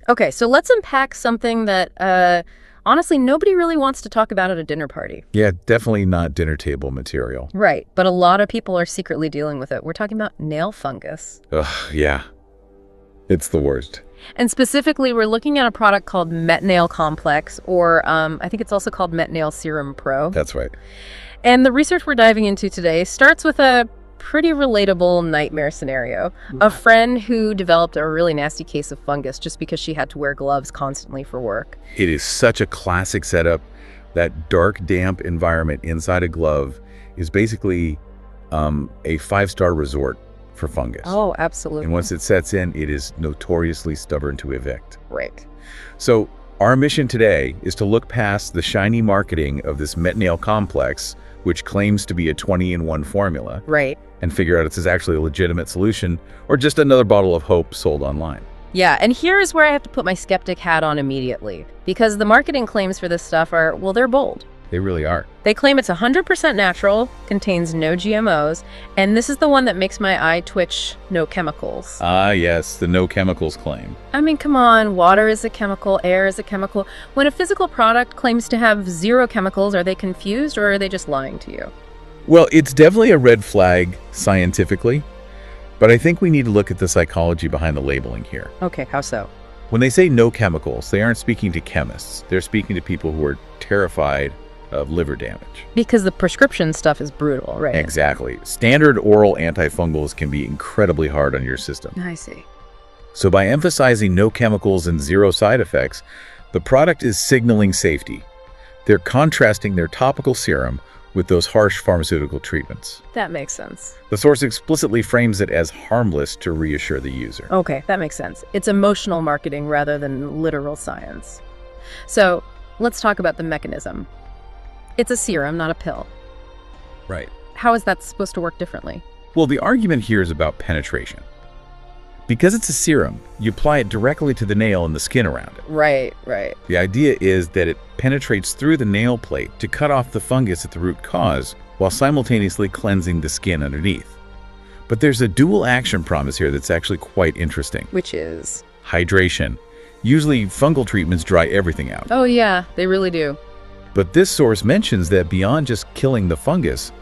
Okay, so let's unpack something that, honestly, nobody really wants to talk about at a dinner party. Yeah, definitely not dinner table material. Right, but a lot of people are secretly dealing with it. We're talking about nail fungus. Ugh, yeah. It's the worst. And specifically, we're looking at a product called Metanail Complex, or I think it's also called Metanail Serum Pro. That's right. And the research we're diving into today starts with a pretty relatable nightmare scenario. A friend who developed a really nasty case of fungus just because she had to wear gloves constantly for work. It is such a classic setup. That dark, damp environment inside a glove is basically a five-star resort for fungus. Oh, absolutely. And once it sets in, it is notoriously stubborn to evict. Right. So our mission today is to look past the shiny marketing of this Metanail Complex, which claims to be a 20-in-1 formula. Right. And figure out if this is actually a legitimate solution or just another bottle of hope sold online. Yeah, and here is where I have to put my skeptic hat on immediately. Because the marketing claims for this stuff are, well, they're bold. They really are. They claim it's 100% natural, contains no GMOs, and this is the one that makes my eye twitch, no chemicals. Ah, yes, the no chemicals claim. I mean, come on, water is a chemical, air is a chemical. When a physical product claims to have zero chemicals, are they confused or are they just lying to you? Well, it's definitely a red flag scientifically, but I think we need to look at the psychology behind the labeling here. Okay, how so? When they say no chemicals, they aren't speaking to chemists. They're speaking to people who are terrified of liver damage. Because the prescription stuff is brutal, right? Exactly. Standard oral antifungals can be incredibly hard on your system. I see. So by emphasizing no chemicals and zero side effects, the product is signaling safety. They're contrasting their topical serum with those harsh pharmaceutical treatments. That makes sense. The source explicitly frames it as harmless to reassure the user. Okay, that makes sense. It's emotional marketing rather than literal science. So let's talk about the mechanism. It's a serum, not a pill. Right. How is that supposed to work differently? Well, the argument here is about penetration. Because it's a serum, you apply it directly to the nail and the skin around it. Right, right. The idea is that it penetrates through the nail plate to cut off the fungus at the root cause while simultaneously cleansing the skin underneath. But there's a dual action promise here that's actually quite interesting. Which is? Hydration. Usually fungal treatments dry everything out. Oh yeah, they really do. But this source mentions that beyond just killing the fungus,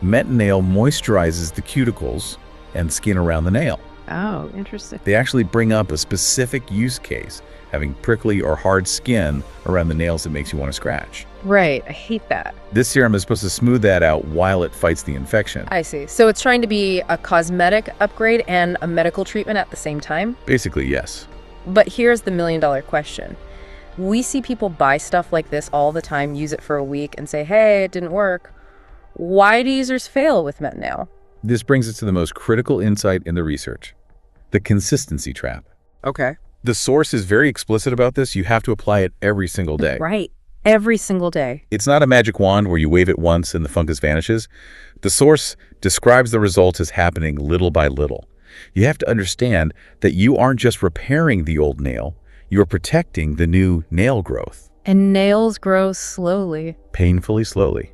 Metanail moisturizes the cuticles and skin around the nail. Oh, interesting. They actually bring up a specific use case, having prickly or hard skin around the nails that makes you want to scratch. Right, I hate that. This serum is supposed to smooth that out while it fights the infection. I see. So it's trying to be a cosmetic upgrade and a medical treatment at the same time? Basically, yes. But here's the million-dollar question. We see people buy stuff like this all the time, use it for a week, and say, hey, it didn't work. Why do users fail with Metanail? This brings us to the most critical insight in the research, the consistency trap. Okay. The source is very explicit about this. You have to apply it every single day. Right. Every single day. It's not a magic wand where you wave it once and the fungus vanishes. The source describes the results as happening little by little. You have to understand that you aren't just repairing the old nail, you're protecting the new nail growth. And nails grow slowly. Painfully slowly.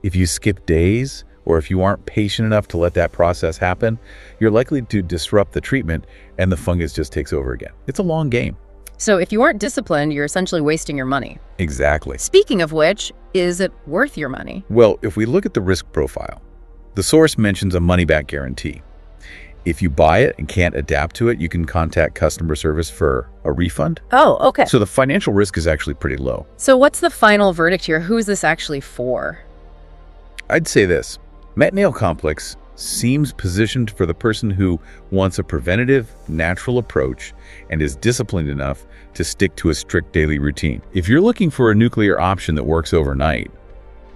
If you skip days, or if you aren't patient enough to let that process happen, you're likely to disrupt the treatment and the fungus just takes over again. It's a long game. So if you aren't disciplined, you're essentially wasting your money. Exactly. Speaking of which, is it worth your money? Well, if we look at the risk profile, the source mentions a money-back guarantee. If you buy it and can't adapt to it, you can contact customer service for a refund. Oh, okay. So the financial risk is actually pretty low. So what's the final verdict here? Who is this actually for? I'd say this. Metanail Complex seems positioned for the person who wants a preventative, natural approach and is disciplined enough to stick to a strict daily routine. If you're looking for a nuclear option that works overnight,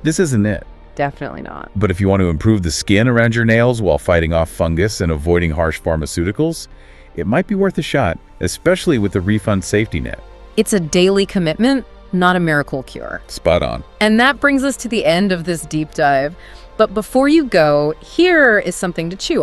this isn't it. Definitely not. But if you want to improve the skin around your nails while fighting off fungus and avoiding harsh pharmaceuticals, it might be worth a shot, especially with the refund safety net. It's a daily commitment, not a miracle cure. Spot on. And that brings us to the end of this deep dive. But before you go, here is something to chew on.